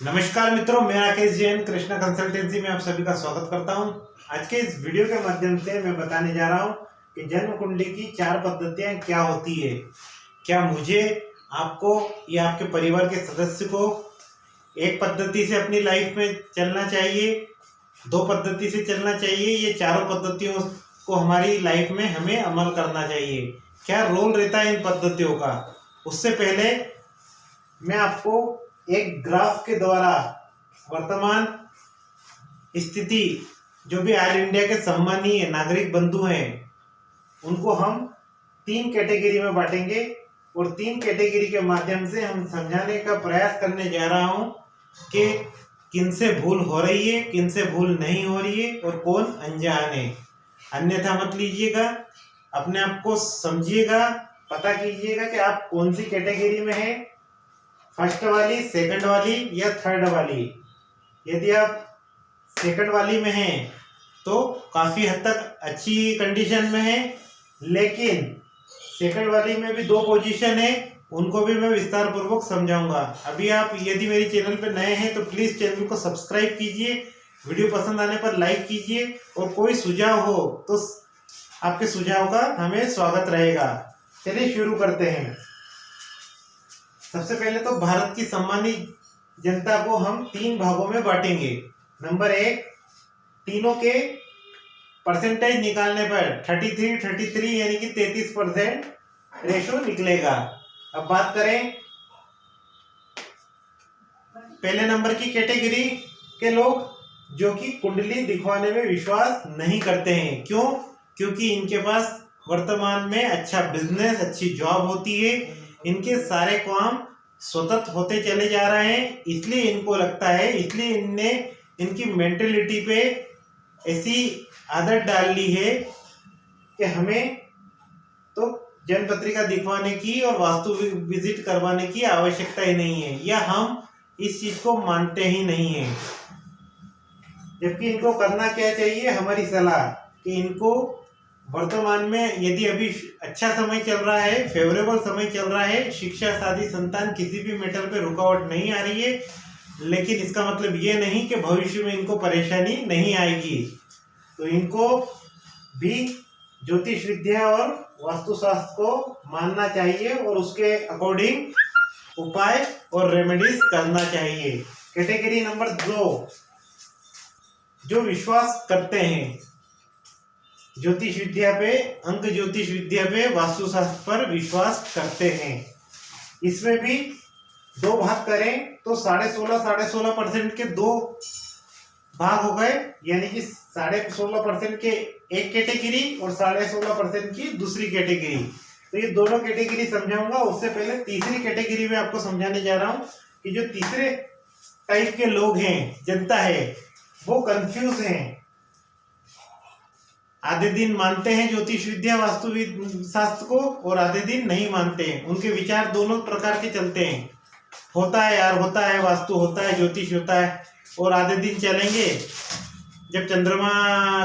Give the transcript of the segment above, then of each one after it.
नमस्कार मित्रों, मैं राकेश जैन कृष्णा कंसल्टेंसी में आप सभी का स्वागत करता हूं। आज के इस वीडियो के माध्यम से मैं बताने जा रहा हूं कि जन्म कुंडली की 4 पद्धतियां क्या होती है। क्या मुझे, आपको या आपके परिवार के सदस्य को एक पद्धति से अपनी लाइफ में चलना चाहिए, 2 पद्धति से चलना चाहिए, ये चारों पद्धतियों को हमारी लाइफ में हमें अमल करना चाहिए। क्या रोल रहता है इन पद्धतियों का, उससे पहले मैं आपको एक ग्राफ के द्वारा वर्तमान स्थिति, जो भी ऑल इंडिया के सम्मानीय नागरिक बंधु हैं, उनको हम 3 कैटेगरी में बांटेंगे और 3 कैटेगरी के माध्यम से हम समझाने का प्रयास करने जा रहा हूं कि किनसे भूल हो रही है, किनसे भूल नहीं हो रही है और कौन अनजान है। अन्यथा मत लीजिएगा, अपने आप को समझिएगा, पता कीजिएगा कि आप कौन सी कैटेगरी में हैं, फर्स्ट वाली, सेकंड वाली या थर्ड वाली। यदि आप सेकंड वाली में हैं तो काफ़ी हद तक अच्छी कंडीशन में हैं, लेकिन सेकंड वाली में भी 2 पोजीशन है, उनको भी मैं विस्तार पूर्वक समझाऊंगा। अभी आप यदि मेरे चैनल पर नए हैं तो प्लीज़ चैनल को सब्सक्राइब कीजिए, वीडियो पसंद आने पर लाइक कीजिए और कोई सुझाव हो तो आपके सुझाव का हमें स्वागत रहेगा। चलिए शुरू करते हैं। सबसे पहले तो भारत की सम्मानित जनता को हम 3 भागों में बांटेंगे। नंबर 1, तीनों के परसेंटेज निकालने पर 33 यानी कि 33% रेशो निकलेगा। अब बात करें पहले नंबर की कैटेगरी के लोग, जो कि कुंडली दिखवाने में विश्वास नहीं करते हैं। क्यों? क्योंकि इनके पास वर्तमान में अच्छा बिजनेस, अच्छी जॉब होती है, इनके सारे काम स्वतः होते चले जा रहे हैं, इसलिए इनको लगता है, इसलिए इनने इनकी मेंटेलिटी पे ऐसी आदत डाल ली है कि हमें तो जन्म पत्रिका दिखवाने की और वास्तु विजिट करवाने की आवश्यकता ही नहीं है, या हम इस चीज को मानते ही नहीं है। जबकि इनको करना क्या चाहिए, हमारी सलाह कि इनको वर्तमान में यदि अभी अच्छा समय चल रहा है, फेवरेबल समय चल रहा है, शिक्षा, शादी, संतान, किसी भी मैटर पे रुकावट नहीं आ रही है, लेकिन इसका मतलब ये नहीं कि भविष्य में इनको परेशानी नहीं आएगी, तो इनको भी ज्योतिष विद्या और वास्तुशास्त्र को मानना चाहिए और उसके अकॉर्डिंग उपाय और रेमेडीज करना चाहिए। कैटेगरी नंबर 2, जो विश्वास करते हैं ज्योतिष विद्या पे, अंक ज्योतिष विद्या पे, वास्तुशास्त्र पर विश्वास करते हैं। इसमें भी 2 भाग करें तो 16.5% के 2 भाग हो गए, यानी कि 16.5% के एक कैटेगरी और 16.5% की दूसरी कैटेगरी। तो ये दोनों कैटेगरी समझाऊंगा। उससे पहले तीसरी कैटेगरी में आपको समझाने जा रहा हूं कि जो तीसरे टाइप के लोग हैं, जनता है, वो कंफ्यूज हैं। आधे दिन मानते हैं ज्योतिष विद्या, वास्तु शास्त्र को, और आधे दिन नहीं मानते हैं। उनके विचार दोनों प्रकार के चलते हैं, होता है यार, होता है, वास्तु होता है, ज्योतिष होता है, और आधे दिन चलेंगे जब चंद्रमा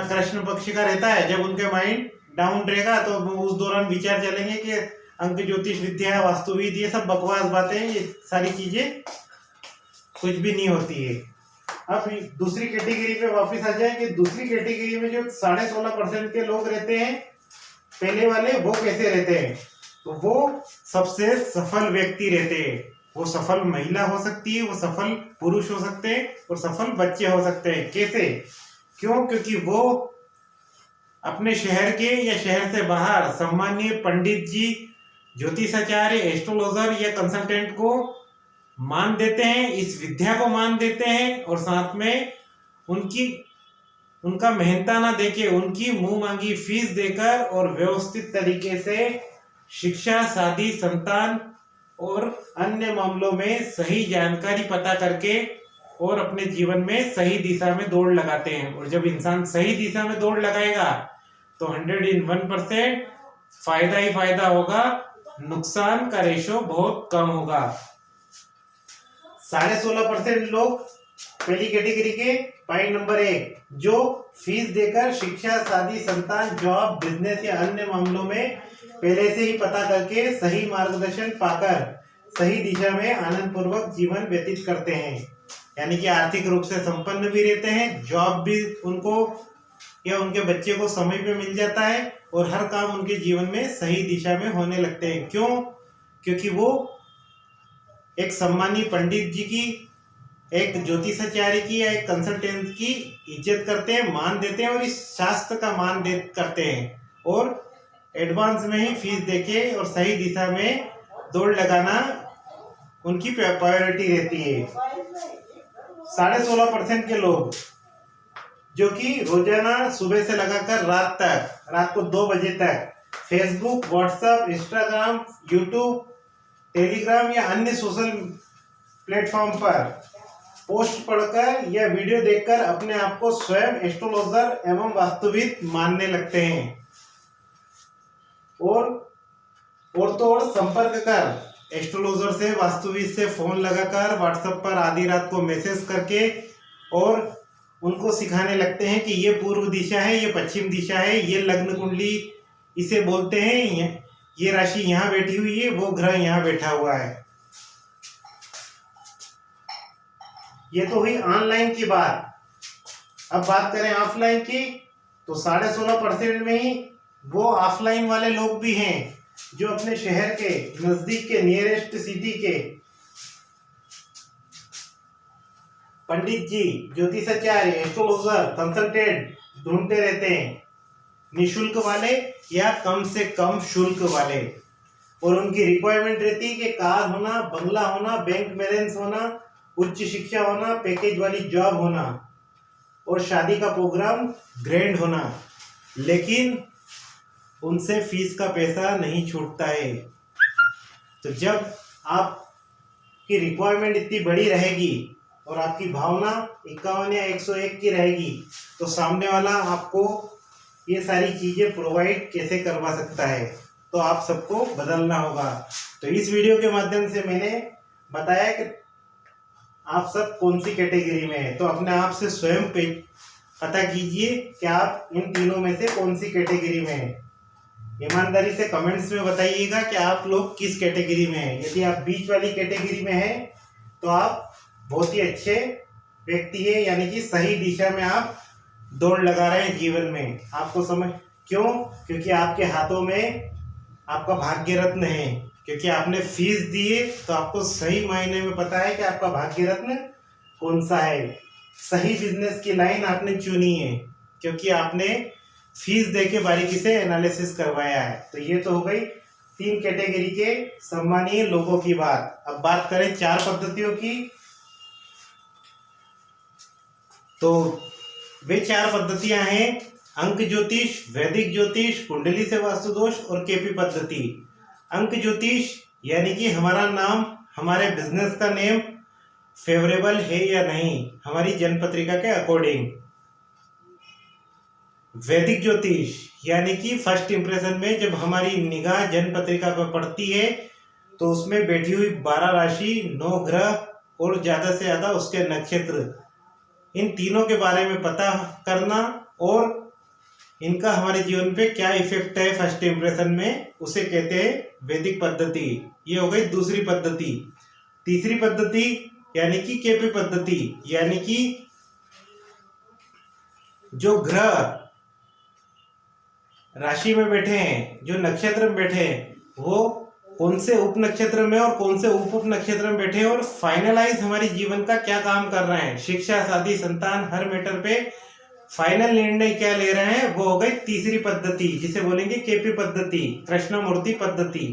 कृष्ण पक्ष का रहता है, जब उनके माइंड डाउन रहेगा तो उस दौरान विचार चलेंगे कि अंक ज्योतिष विद्या, वास्तुविद, ये सब बकवास बातें, ये सारी चीजें कुछ भी नहीं होती है। अब दूसरी कैटेगरी पे वापस आ जाए कि दूसरी कैटेगरी में जो 16.5% के लोग रहते हैं, पहले वाले, वो कैसे रहते हैं? तो वो सबसे सफल व्यक्ति रहते हैं। वो सफल महिला हो सकती है, वो सफल पुरुष हो सकते हैं और सफल बच्चे हो सकते हैं। कैसे? क्यों? क्योंकि वो अपने शहर के या शहर से बाहर सम्मानीय पंडित जी, ज्योतिषाचार्य, एस्ट्रोलॉजर या कंसल्टेंट को मान देते हैं, इस विद्या को मान देते हैं, और साथ में उनका मेहनताना देके, उनकी मुंह मांगी फीस देकर और व्यवस्थित तरीके से शिक्षा, शादी, संतान और अन्य मामलों में सही जानकारी पता करके और अपने जीवन में सही दिशा में दौड़ लगाते हैं। और जब इंसान सही दिशा में दौड़ लगाएगा तो 101% फायदा ही फायदा होगा, नुकसान का रेशो बहुत कम होगा। 16.5% लोग पहली कैटेगरी के, पॉइंट नंबर 1, जो फीस देकर शिक्षा, शादी, संतान, जॉब, बिजनेस या अन्य मामलों में पहले से ही पता करके सही मार्गदर्शन पाकर सही दिशा में आनंद पूर्वक जीवन व्यतीत करते हैं। यानी कि आर्थिक रूप से संपन्न भी रहते हैं, जॉब भी उनको या उनके बच्चे को समय पे मिल जाता है और हर काम उनके जीवन में सही दिशा में होने लगते हैं। क्यों? क्योंकि वो एक सम्मानीय पंडित जी की, एक ज्योतिषाचार्य की या एक कंसल्टेंट की इज्जत करते हैं, मान देते हैं और इस शास्त्र का मान दे करते हैं और एडवांस में ही फीस देके और सही दिशा में दौड़ लगाना उनकी प्रायोरिटी रहती है। 16.5% के लोग जो कि रोजाना सुबह से लगाकर रात को 2 बजे तक Facebook, WhatsApp, Instagram, YouTube, Telegram या अन्य सोशल प्लेटफॉर्म पर पोस्ट पढ़कर या वीडियो देखकर अपने आप को स्वयं एस्ट्रोलॉजर एवं वास्तुविद मानने लगते हैं और तो और संपर्क कर एस्ट्रोलॉजर से, वास्तुविद से फोन लगाकर, व्हाट्सएप पर आधी रात को मैसेज करके और उनको सिखाने लगते हैं कि ये पूर्व दिशा है, ये पश्चिम दिशा है, ये लग्न कुंडली इसे बोलते हैं, ये राशि यहाँ बैठी हुई है, वो ग्रह यहाँ बैठा हुआ है। ये तो हुई ऑनलाइन की बात। अब बात करें ऑफलाइन की, तो 16.5% में ही वो ऑफलाइन वाले लोग भी हैं जो अपने शहर के नजदीक के नियरेस्ट सिटी के पंडित जी, ज्योतिषाचार्य, एस्ट्रोलॉजर, कंसल्टेंट ढूंढते रहते हैं, निशुल्क वाले या कम से कम शुल्क वाले। और उनकी रिक्वायरमेंट रहती है कि कार होना, बंगला होना, बैंक बैलेंस होना, उच्च शिक्षा होना, पैकेज वाली जॉब होना और शादी का प्रोग्राम ग्रैंड होना। लेकिन उनसे फीस का पैसा नहीं छूटता है। तो जब आपकी रिक्वायरमेंट इतनी बड़ी रहेगी और आपकी भावना 51 या 101 की रहेगी, तो सामने वाला आपको ये सारी चीज़ें प्रोवाइड कैसे करवा सकता है? तो आप सबको बदलना होगा। तो इस वीडियो के माध्यम से मैंने बताया कि आप सब कौन सी कैटेगरी में है। तो अपने आप से स्वयं पे पता कीजिए कि आप इन तीनों में से कौन सी कैटेगरी में हैं। ईमानदारी से कमेंट्स में बताइएगा कि आप लोग किस कैटेगरी में हैं। यदि आप बीच वाली कैटेगरी में हैं तो आप बहुत ही अच्छे व्यक्ति है, यानी कि सही दिशा में आप दौड़ लगा रहे हैं जीवन में। आपको समझ क्यों? क्योंकि आपके हाथों में आपका भाग्य रत्न है, क्योंकि आपने फीस दी है तो आपको सही मायने में पता है कि आपका भाग्य रत्न कौन सा है। सही बिजनेस की लाइन आपने चुनी है क्योंकि आपने फीस देके बारीकी से एनालिसिस करवाया है। तो ये तो हो गई 3 कैटेगरी के सम्मानीय लोगों की बात। अब बात करें 4 पद्धतियों की, तो वे 4 पद्धतियां हैं अंक ज्योतिष, वैदिक ज्योतिष, कुंडली से वास्तु दोष और केपी पद्धति। अंक ज्योतिष यानी कि हमारा नाम, हमारे बिजनेस का नेम फेवरेबल है या नहीं हमारी जन्म पत्रिका के अकॉर्डिंग। वैदिक ज्योतिष यानी कि फर्स्ट इंप्रेशन में जब हमारी निगाह जन्म पत्रिका पर पड़ती है तो उसमें बैठी हुई 12 राशि, 9 ग्रह और ज़्यादा से ज़्यादा उसके नक्षत्र, इन तीनों के बारे में पता करना और इनका हमारे जीवन पे क्या इफेक्ट है फर्स्ट इंप्रेशन में, उसे कहते हैं वैदिक पद्धति। ये हो गई दूसरी पद्धति। तीसरी पद्धति यानी कि केपी पद्धति, यानी कि जो ग्रह राशि में बैठे हैं, जो नक्षत्र में बैठे हैं, वो कौन से उप नक्षत्र में और कौन से उप नक्षत्र में बैठे हैं और फाइनलाइज हमारे जीवन का क्या काम कर रहे हैं, शिक्षा, शादी, संतान, हर मैटर पे फाइनल निर्णय क्या ले रहे हैं, वो हो गई तीसरी पद्धति जिसे बोलेंगे केपी पद्धति, कृष्णमूर्ति पद्धति।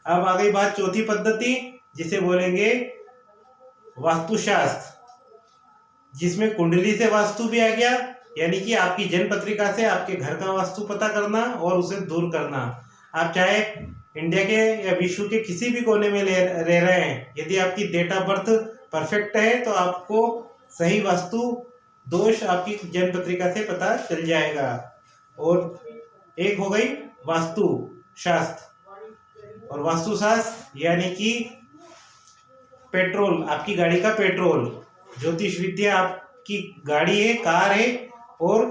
अब आ गई बात चौथी पद्धति जिसे बोलेंगे वास्तुशास्त्र, जिसमें कुंडली से वास्तु भी आ गया, यानी कि आपकी जन्म पत्रिका से आपके घर का वास्तु पता करना और उसे दूर करना। आप चाहे इंडिया के या विश्व के किसी भी कोने में रह रहे हैं, यदि आपकी डेट ऑफ बर्थ परफेक्ट है तो आपको सही वास्तु दोष आपकी जन्म पत्रिका से पता चल जाएगा। और एक हो गई वास्तु शास्त्र, और वास्तुशास्त्र यानी कि पेट्रोल, आपकी गाड़ी का पेट्रोल। ज्योतिष विद्या आपकी गाड़ी है, कार है, और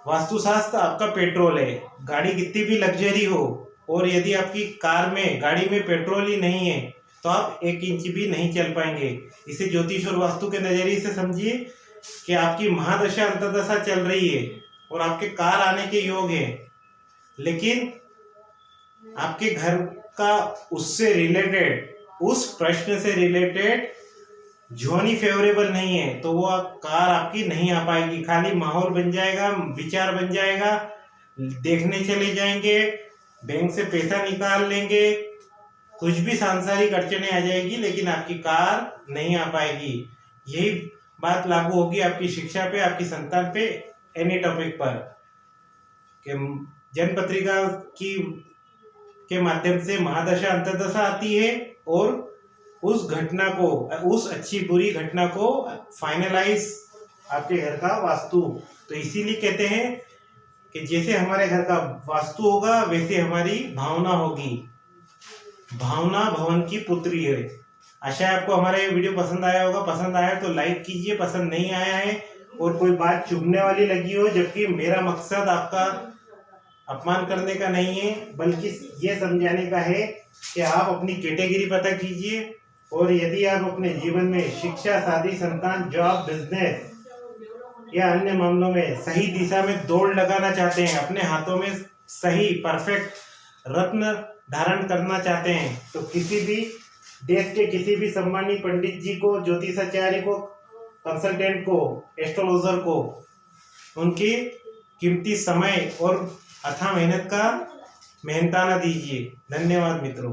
वास्तुशास्त्र आपका पेट्रोल है। गाड़ी कितनी भी लग्जरी हो और यदि आपकी कार में, गाड़ी में पेट्रोल ही नहीं है तो आप 1 इंच भी नहीं चल पाएंगे। इसे ज्योतिष और वास्तु के नजरिए से समझिए कि आपकी महादशा अंतर्दशा चल रही है और आपके कार आने के योग है, लेकिन आपके घर का उससे रिलेटेड, उस प्रश्न से रिलेटेड जोनी फेवरेबल नहीं है, तो वो कार आपकी नहीं आ पाएगी। खाली माहौल बन जाएगा, विचार बन जाएगा, देखने चले जाएंगे, बैंक से पैसा निकाल लेंगे, कुछ भी सांसारिक अड़चने आ जाएगी, लेकिन आपकी कार नहीं आ पाएगी। यही बात लागू होगी आपकी शिक्षा पे, आपकी संतान पे, एनी टॉपिक पर। कि जन्म पत्रिका की के माध्यम से महादशा अंतर्दशा आती है और उस घटना को, उस अच्छी बुरी घटना को फाइनलाइज आपके घर का वास्तु। तो इसीलिए कहते हैं कि जैसे हमारे घर का वास्तु होगा वैसे हमारी भावना होगी। भावना भवन की पुत्री है। आशा है आपको हमारा ये वीडियो पसंद आया होगा। पसंद आया तो लाइक कीजिए, पसंद नहीं आया है और कोई बात चुभने वाली लगी हो, जबकि मेरा मकसद आपका अपमान करने का नहीं है, बल्कि ये समझाने का है कि आप अपनी कैटेगरी पता कीजिए, और यदि आप अपने जीवन में शिक्षा, शादी, संतान, जॉब, बिजनेस या अन्य मामलों में सही दिशा में दौड़ लगाना चाहते हैं, अपने हाथों में सही परफेक्ट रत्न धारण करना चाहते हैं, तो किसी भी देश के किसी भी सम्मानित पंडित जी को, ज्योतिषाचार्य को, कंसल्टेंट को, एस्ट्रोलॉजर को उनकी कीमती समय और अथाह मेहनत का मेहनताना दीजिए। धन्यवाद मित्रों।